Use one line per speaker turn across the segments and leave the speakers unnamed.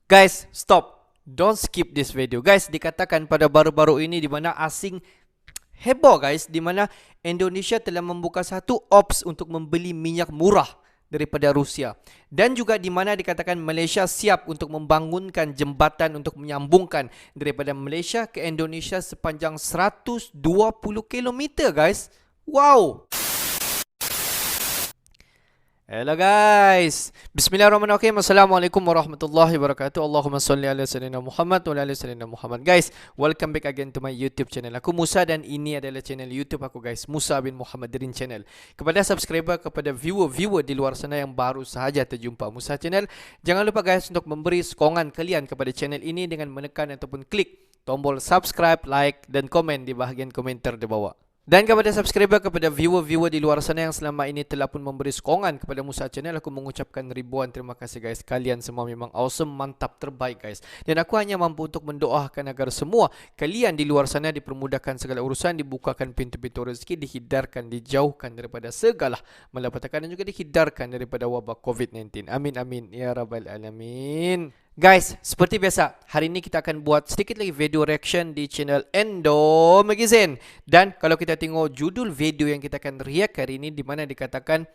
Guys, stop. Don't skip this video. Guys, dikatakan pada baru-baru ini di mana asing heboh guys, di mana Indonesia telah membuka satu ops untuk membeli minyak murah daripada Rusia. Dan juga di mana dikatakan Malaysia siap untuk membangunkan jembatan untuk menyambungkan daripada Malaysia ke Indonesia sepanjang 120 km guys. Wow. Hello guys. Bismillahirrahmanirrahim. Assalamualaikum warahmatullahi wabarakatuh. Allahumma salli ala sayyidina Muhammad wa ala sayyidina Muhammad. Guys, welcome back again to my YouTube channel. Aku Musa dan ini adalah channel YouTube aku guys, Musa bin Muhammad Dirin Channel. Kepada subscriber, kepada viewer di luar sana yang baru sahaja terjumpa Musa Channel, jangan lupa guys untuk memberi sokongan kalian kepada channel ini dengan menekan ataupun klik tombol subscribe, like dan komen di bahagian komentar di bawah. Dan kepada subscriber, kepada viewer di luar sana yang selama ini telah pun memberi sokongan kepada Musa Channel, aku mengucapkan ribuan terima kasih guys. Kalian semua memang awesome, mantap, terbaik guys. Dan aku hanya mampu untuk mendoakan agar semua kalian di luar sana dipermudahkan segala urusan, dibukakan pintu-pintu rezeki, dihindarkan, dijauhkan daripada segala malapetaka dan juga dihindarkan daripada wabak COVID-19. Amin amin ya rabbal alamin. Guys, seperti biasa, hari ini kita akan buat sedikit lagi video reaction di channel Endo Magazine. Dan kalau kita tengok judul video yang kita akan react hari ini, di mana dikatakan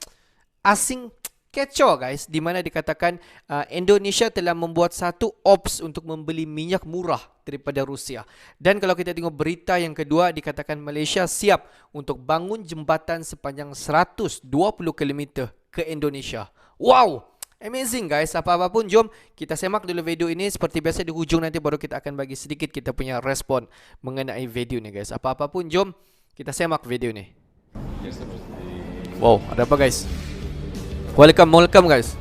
asing kecoh guys, di mana dikatakan Indonesia telah membuat satu ops untuk membeli minyak murah daripada Rusia. Dan kalau kita tengok berita yang kedua, dikatakan Malaysia siap untuk bangun jembatan sepanjang 120 km ke Indonesia. Wow! Amazing guys, apa-apa pun jom kita semak dulu video ini. Seperti biasa di hujung nanti baru kita akan bagi sedikit kita punya respon mengenai video ni guys. Apa-apa pun jom kita semak video ni. Wow, ada apa guys? Welcome guys.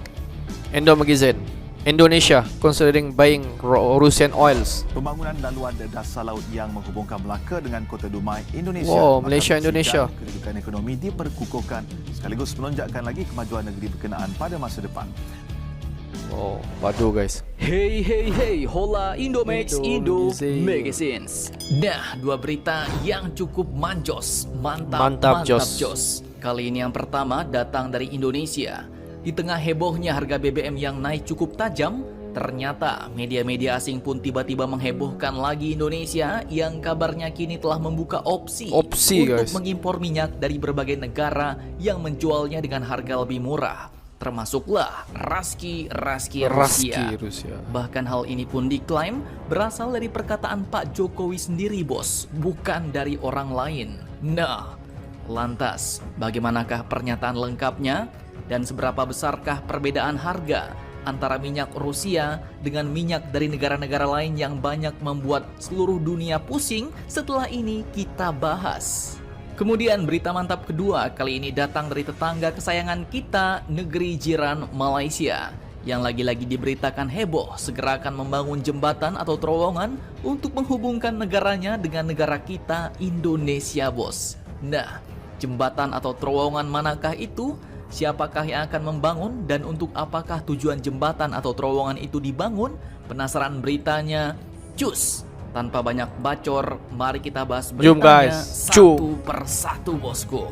Endo Magazine. Indonesia considering buying Russian oils.
Pembangunan laluan dasar laut yang menghubungkan Melaka dengan Kota Dumai, Indonesia.
Wow, Malaysia Indonesia.
Kedudukan ekonomi diperkukuhkan sekaligus menonjakkan lagi kemajuan negeri berkenaan pada masa depan.
Oh, padu guys.
Hey, hola Indomax Indo Magazines. Nah, dua berita yang cukup manjos, mantap jos. Kali ini yang pertama datang dari Indonesia. Di tengah hebohnya harga BBM yang naik cukup tajam, ternyata media-media asing pun tiba-tiba menghebohkan lagi Indonesia yang kabarnya kini telah membuka opsi untuk
guys,
mengimpor minyak dari berbagai negara yang menjualnya dengan harga lebih murah. Termasuklah Raski Rusia. Bahkan hal ini pun diklaim berasal dari perkataan Pak Jokowi sendiri bos, bukan dari orang lain. Nah, lantas bagaimanakah pernyataan lengkapnya? Dan seberapa besarkah perbedaan harga antara minyak Rusia dengan minyak dari negara-negara lain yang banyak membuat seluruh dunia pusing? Setelah ini kita bahas. Kemudian berita mantap kedua kali ini datang dari tetangga kesayangan kita, negeri jiran Malaysia, yang lagi-lagi diberitakan heboh segera akan membangun jembatan atau terowongan untuk menghubungkan negaranya dengan negara kita, Indonesia bos. Nah, jembatan atau terowongan manakah itu? Siapakah yang akan membangun dan untuk apakah tujuan jembatan atau terowongan itu dibangun? Penasaran beritanya? Cus! Tanpa banyak bacor, mari kita bahas beritanya satu persatu bosku.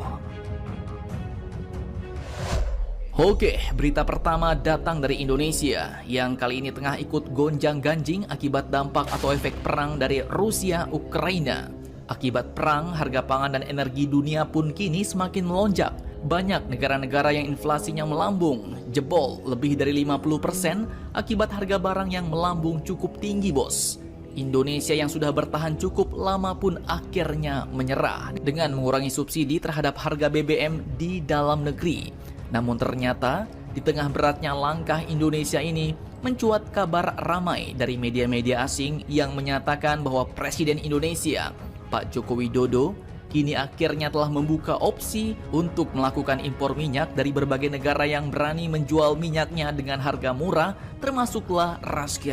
Oke, berita pertama datang dari Indonesia yang kali ini tengah ikut gonjang-ganjing akibat dampak atau efek perang dari Rusia-Ukraina. Akibat perang, harga pangan dan energi dunia pun kini semakin melonjak. Banyak negara-negara yang inflasinya melambung, jebol lebih dari 50% akibat harga barang yang melambung cukup tinggi bos. Indonesia yang sudah bertahan cukup lama pun akhirnya menyerah dengan mengurangi subsidi terhadap harga BBM di dalam negeri. Namun ternyata di tengah beratnya langkah Indonesia ini mencuat kabar ramai dari media-media asing yang menyatakan bahwa Presiden Indonesia, Pak Joko Widodo, kini akhirnya telah membuka opsi untuk melakukan impor minyak dari berbagai negara yang berani menjual minyaknya dengan harga murah, termasuklah Raski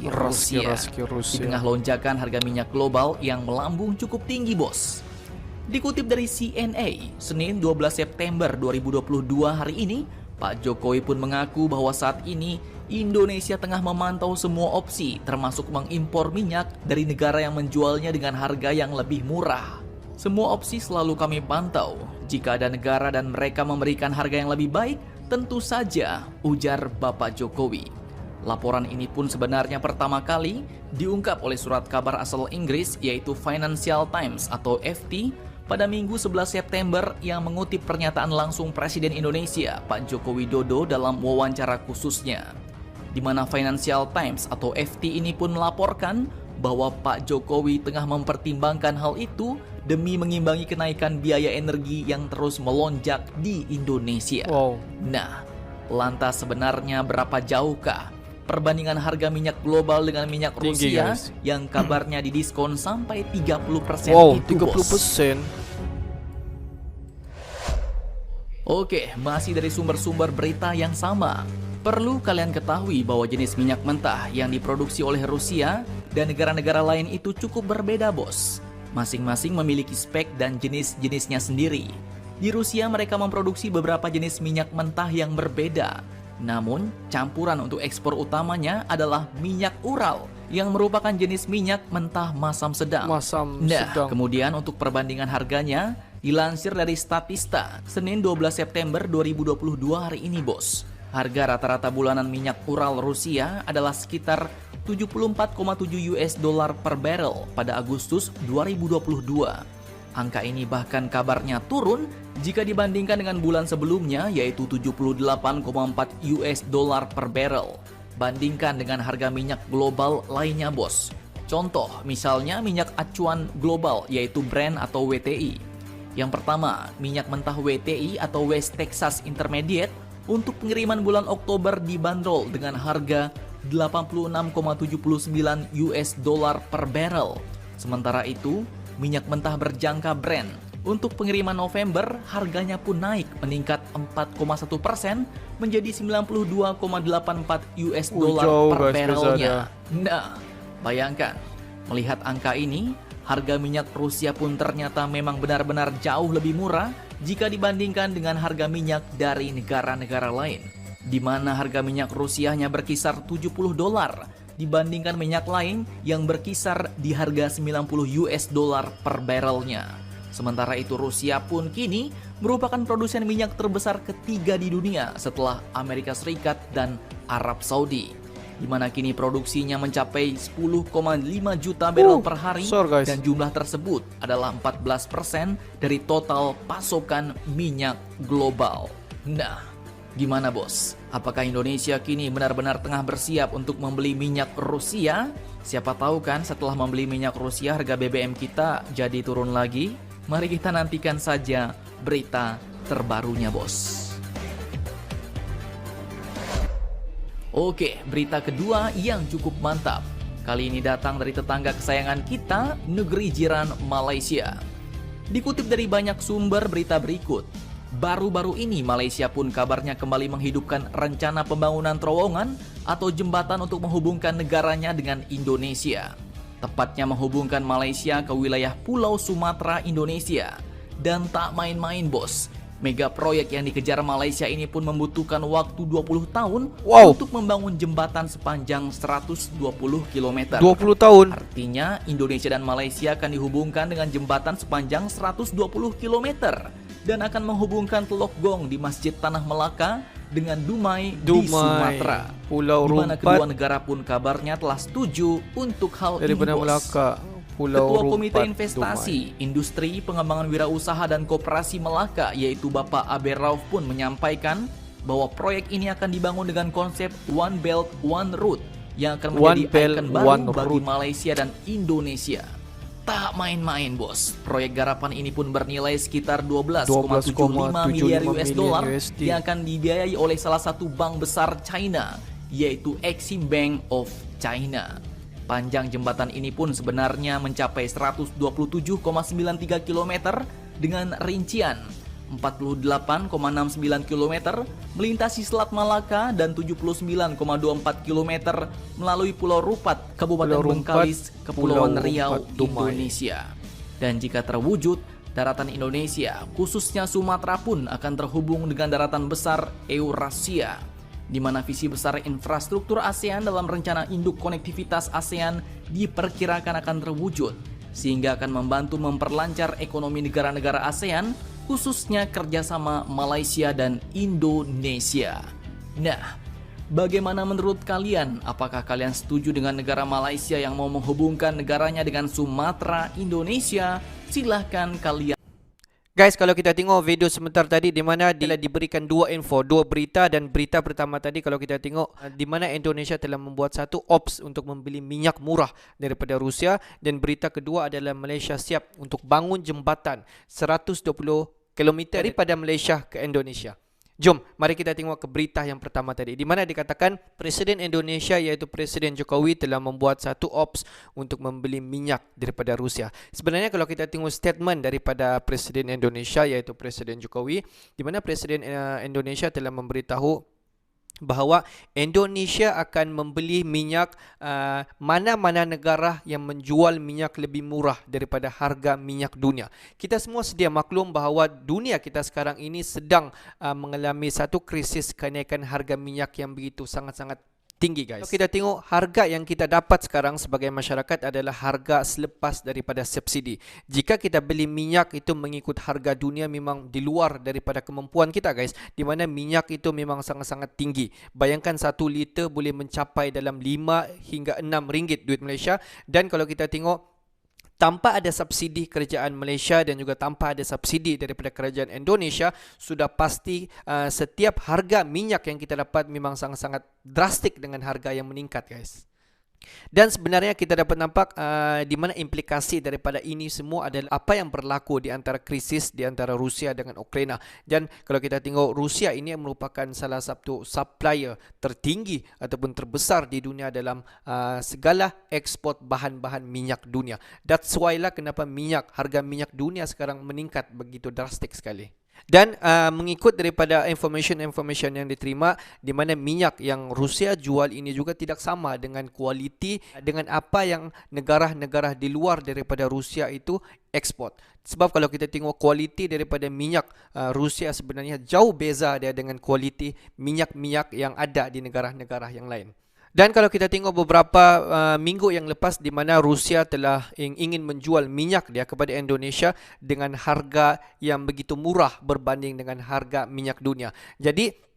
Rusia. Di tengah lonjakan harga minyak global yang melambung cukup tinggi bos. Dikutip dari CNA, Senin 12 September 2022 hari ini, Pak Jokowi pun mengaku bahwa saat ini Indonesia tengah memantau semua opsi, termasuk mengimpor minyak dari negara yang menjualnya dengan harga yang lebih murah. Semua opsi selalu kami pantau. Jika ada negara dan mereka memberikan harga yang lebih baik, tentu saja, ujar Bapak Jokowi. Laporan ini pun sebenarnya pertama kali diungkap oleh surat kabar asal Inggris yaitu Financial Times atau FT pada Minggu 11 September yang mengutip pernyataan langsung Presiden Indonesia Pak Joko Widodo dalam wawancara khususnya. Di mana Financial Times atau FT ini pun melaporkan bahwa Pak Jokowi tengah mempertimbangkan hal itu demi mengimbangi kenaikan biaya energi yang terus melonjak di Indonesia.
Wow.
Nah, lantas sebenarnya berapa jauhkah perbandingan harga minyak global dengan minyak
Tinggi,
Rusia
guys.
yang kabarnya didiskon sampai 30%
Wow,
itu, bos?
30%.
Oke, masih dari sumber-sumber berita yang sama. Perlu kalian ketahui bahwa jenis minyak mentah yang diproduksi oleh Rusia dan negara-negara lain itu cukup berbeda, bos. Masing-masing memiliki spek dan jenis-jenisnya sendiri. Di Rusia mereka memproduksi beberapa jenis minyak mentah yang berbeda. Namun, campuran untuk ekspor utamanya adalah minyak Ural yang merupakan jenis minyak mentah masam sedang.
Masam
Nah,
sedang.
kemudian untuk perbandingan harganya dilansir dari Statista Senin 12 September 2022 hari ini, bos. Harga rata-rata bulanan minyak Ural Rusia adalah sekitar 74,7 US dollar per barrel pada Agustus 2022. Angka ini bahkan kabarnya turun jika dibandingkan dengan bulan sebelumnya yaitu 78,4 US dollar per barrel. Bandingkan dengan harga minyak global lainnya, bos. Contoh, misalnya minyak acuan global yaitu Brent atau WTI. Yang pertama, minyak mentah WTI atau West Texas Intermediate untuk pengiriman bulan Oktober dibanderol dengan harga 86,79 US dollar per barrel. Sementara itu, minyak mentah berjangka Brent untuk pengiriman November harganya pun naik meningkat 4,1% menjadi 92,84 US dollar
jauh,
per
guys,
barrelnya.
bezanya.
Nah, bayangkan melihat angka ini, harga minyak Rusia pun ternyata memang benar-benar jauh lebih murah jika dibandingkan dengan harga minyak dari negara-negara lain, di mana harga minyak Rusia hanya berkisar $70 dibandingkan minyak lain yang berkisar di harga 90 US dollar per barrelnya. Sementara itu Rusia pun kini merupakan produsen minyak terbesar ketiga di dunia setelah Amerika Serikat dan Arab Saudi, di mana kini produksinya mencapai 10,5 juta barrel per hari
guys.
dan jumlah tersebut adalah 14% dari total pasokan minyak global. Nah, gimana, bos? Apakah Indonesia kini benar-benar tengah bersiap untuk membeli minyak Rusia? Siapa tahu kan setelah membeli minyak Rusia harga BBM kita jadi turun lagi? Mari kita nantikan saja berita terbarunya, bos. Oke, berita kedua yang cukup mantap. Kali ini datang dari tetangga kesayangan kita, negeri jiran Malaysia. Dikutip dari banyak sumber berita berikut, baru-baru ini Malaysia pun kabarnya kembali menghidupkan rencana pembangunan terowongan atau jembatan untuk menghubungkan negaranya dengan Indonesia. Tepatnya menghubungkan Malaysia ke wilayah Pulau Sumatera, Indonesia. Dan tak main-main, bos. Mega proyek yang dikejar Malaysia ini pun membutuhkan waktu 20 tahun untuk membangun jembatan sepanjang 120 km.
20 tahun.
Artinya Indonesia dan Malaysia akan dihubungkan dengan jembatan sepanjang 120 km dan akan menghubungkan Teluk Gong di Masjid Tanah Melaka dengan Dumai di Sumatera.
Pulau
di mana
Rumpat
kedua negara pun kabarnya telah setuju untuk hal
dari
ini,
Benar
bos.
Melaka. Pulau
Ketua
Rumpat,
Komite Investasi, Industri, Pengembangan Wirausaha dan Koperasi Melaka yaitu Bapak Abe Rauf pun menyampaikan bahwa proyek ini akan dibangun dengan konsep One Belt One Route yang akan menjadi ikon baru bagi Malaysia dan Indonesia. Tak main-main, bos. Proyek garapan ini pun bernilai sekitar 12,75 miliar US dollar yang akan dibiayai oleh salah satu bank besar China, yaitu Exim Bank of China. Panjang jembatan ini pun sebenarnya mencapai 127,93 km dengan rincian 48,69 km melintasi Selat Malaka dan 79,24 km melalui Pulau Rupat, Kabupaten Bengkalis, Kepulauan Riau, Indonesia. Dan jika terwujud, daratan Indonesia, khususnya Sumatera pun akan terhubung dengan daratan besar Eurasia, di mana visi besar infrastruktur ASEAN dalam rencana induk konektivitas ASEAN diperkirakan akan terwujud, sehingga akan membantu memperlancar ekonomi negara-negara ASEAN, khususnya kerjasama Malaysia dan Indonesia. Nah, Bagaimana menurut kalian? Apakah kalian setuju dengan negara Malaysia yang mau menghubungkan negaranya dengan Sumatera, Indonesia? Silahkan kalian.
Guys, kalau kita tengok video sebentar tadi di mana telah diberikan dua info, dua berita, dan berita pertama tadi kalau kita tengok di mana Indonesia telah membuat satu ops untuk membeli minyak murah daripada Rusia, dan berita kedua adalah Malaysia siap untuk bangun jembatan 120 km daripada Malaysia ke Indonesia. Jom, mari kita tengok ke berita yang pertama tadi di mana dikatakan Presiden Indonesia iaitu Presiden Jokowi telah membuat satu ops untuk membeli minyak daripada Rusia. Sebenarnya kalau kita tengok statement daripada Presiden Indonesia iaitu Presiden Jokowi, di mana Presiden Indonesia telah memberitahu bahawa Indonesia akan membeli minyak mana-mana negara yang menjual minyak lebih murah daripada harga minyak dunia. Kita semua sedia maklum bahawa dunia kita sekarang ini sedang mengalami satu krisis kenaikan harga minyak yang begitu sangat-sangat tinggi, guys. Kalau kita tengok harga yang kita dapat sekarang sebagai masyarakat adalah harga selepas daripada subsidi. Jika kita beli minyak itu mengikut harga dunia memang di luar daripada kemampuan kita, guys. Di mana minyak itu memang sangat-sangat tinggi. Bayangkan 1 liter boleh mencapai dalam 5 hingga 6 ringgit duit Malaysia. Dan kalau kita tengok tanpa ada subsidi kerajaan Malaysia dan juga tanpa ada subsidi daripada kerajaan Indonesia, sudah pasti setiap harga minyak yang kita dapat memang sangat-sangat drastik dengan harga yang meningkat, guys. Dan sebenarnya kita dapat nampak di mana implikasi daripada ini semua adalah apa yang berlaku di antara krisis di antara Rusia dengan Ukraina. Dan kalau kita tengok Rusia ini merupakan salah satu supplier tertinggi ataupun terbesar di dunia dalam segala ekspor bahan-bahan minyak dunia. That's why lah kenapa harga minyak dunia sekarang meningkat begitu drastik sekali. Dan mengikut daripada information yang diterima, di mana minyak yang Rusia jual ini juga tidak sama dengan kualiti dengan apa yang negara-negara di luar daripada Rusia itu ekspor. Sebab kalau kita tengok kualiti daripada minyak Rusia sebenarnya jauh beza dia dengan kualiti minyak-minyak yang ada di negara-negara yang lain. Dan kalau kita tengok beberapa minggu yang lepas di mana Rusia telah ingin menjual minyak dia kepada Indonesia dengan harga yang begitu murah berbanding dengan harga minyak dunia. Jadi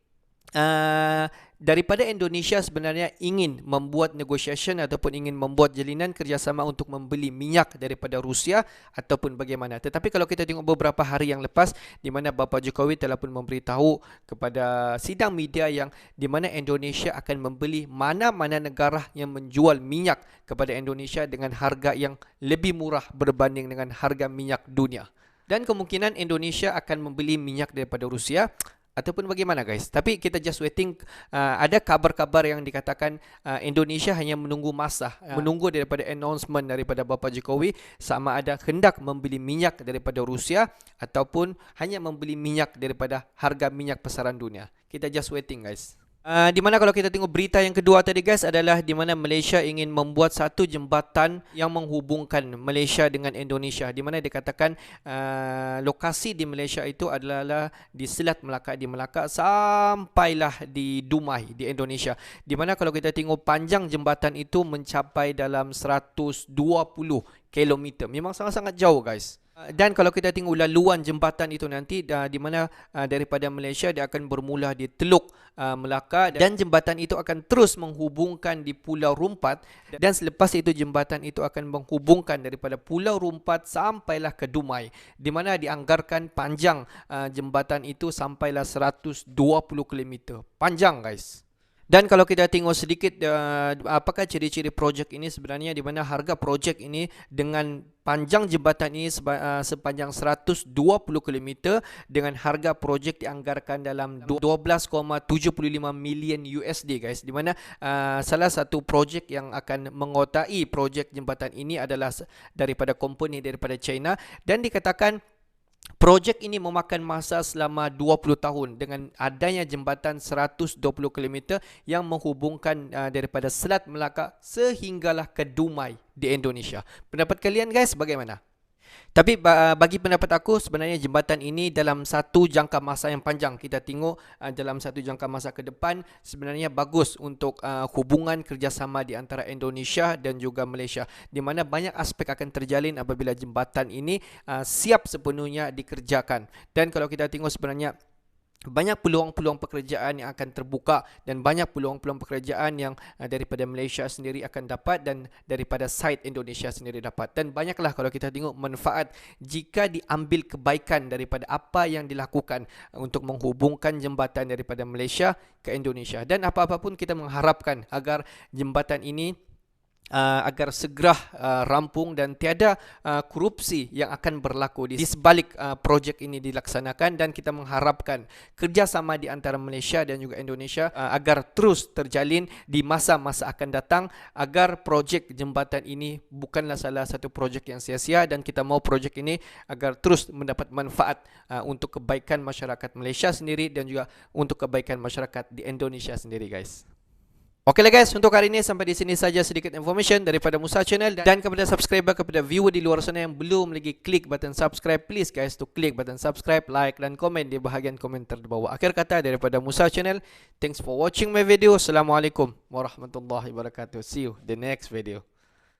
daripada Indonesia sebenarnya ingin membuat negotiation ataupun ingin membuat jalinan kerjasama untuk membeli minyak daripada Rusia ataupun bagaimana. Tetapi kalau kita tengok beberapa hari yang lepas di mana Bapa Jokowi telah pun memberitahu kepada sidang media yang di mana Indonesia akan membeli mana-mana negara yang menjual minyak kepada Indonesia dengan harga yang lebih murah berbanding dengan harga minyak dunia. Dan kemungkinan Indonesia akan membeli minyak daripada Rusia ataupun bagaimana, guys. Tapi kita just waiting. Ada kabar-kabar yang dikatakan Indonesia hanya menunggu masa, menunggu daripada announcement daripada Bapa Jokowi sama ada hendak membeli minyak daripada Rusia ataupun hanya membeli minyak daripada harga minyak pasaran dunia. Kita just waiting, guys. Di mana kalau kita tengok berita yang kedua tadi, guys, adalah di mana Malaysia ingin membuat satu jembatan yang menghubungkan Malaysia dengan Indonesia. Di mana dikatakan lokasi di Malaysia itu adalah di Selat Melaka, di Melaka sampailah di Dumai di Indonesia. Di mana kalau kita tengok panjang jembatan itu mencapai dalam 120 km. Memang sangat-sangat jauh, guys. Dan kalau kita tengok laluan jembatan itu nanti di mana daripada Malaysia dia akan bermula di Teluk Melaka dan jembatan itu akan terus menghubungkan di Pulau Rumpat dan selepas itu jembatan itu akan menghubungkan daripada Pulau Rumpat sampailah ke Dumai di mana dianggarkan panjang jembatan itu sampailah 120 km. Panjang, guys. Dan kalau kita tengok sedikit apakah ciri-ciri projek ini sebenarnya, di mana harga projek ini dengan panjang jembatan ini sepanjang 120 km dengan harga projek dianggarkan dalam 12,75 million USD, guys. Di mana salah satu projek yang akan mengotai projek jembatan ini adalah daripada company daripada China dan dikatakan projek ini memakan masa selama 20 tahun dengan adanya jembatan 120 km yang menghubungkan daripada Selat Melaka sehinggalah ke Dumai di Indonesia. Pendapat kalian, guys, bagaimana? Tapi bagi pendapat aku sebenarnya jembatan ini dalam satu jangka masa yang panjang, kita tengok dalam satu jangka masa ke depan sebenarnya bagus untuk hubungan kerjasama di antara Indonesia dan juga Malaysia, di mana banyak aspek akan terjalin apabila jembatan ini siap sepenuhnya dikerjakan. Dan kalau kita tengok sebenarnya banyak peluang-peluang pekerjaan yang akan terbuka dan banyak peluang-peluang pekerjaan yang daripada Malaysia sendiri akan dapat dan daripada side Indonesia sendiri dapat. Dan banyaklah kalau kita tengok manfaat jika diambil kebaikan daripada apa yang dilakukan untuk menghubungkan jambatan daripada Malaysia ke Indonesia. Dan apa-apa pun kita mengharapkan agar jambatan ini agar segera rampung dan tiada korupsi yang akan berlaku di sebalik projek ini dilaksanakan, dan kita mengharapkan kerjasama di antara Malaysia dan juga Indonesia agar terus terjalin di masa-masa akan datang, agar projek jambatan ini bukanlah salah satu projek yang sia-sia, dan kita mau projek ini agar terus mendapat manfaat untuk kebaikan masyarakat Malaysia sendiri dan juga untuk kebaikan masyarakat di Indonesia sendiri, guys. Okeylah guys, untuk hari ini sampai di sini saja sedikit information daripada Musa Channel, dan kepada subscriber, kepada viewer di luar sana yang belum lagi klik button subscribe, please guys to klik button subscribe, like dan komen di bahagian komentar di bawah. Akhir kata daripada Musa Channel, thanks for watching my video. Assalamualaikum warahmatullahi wabarakatuh. See you the next video.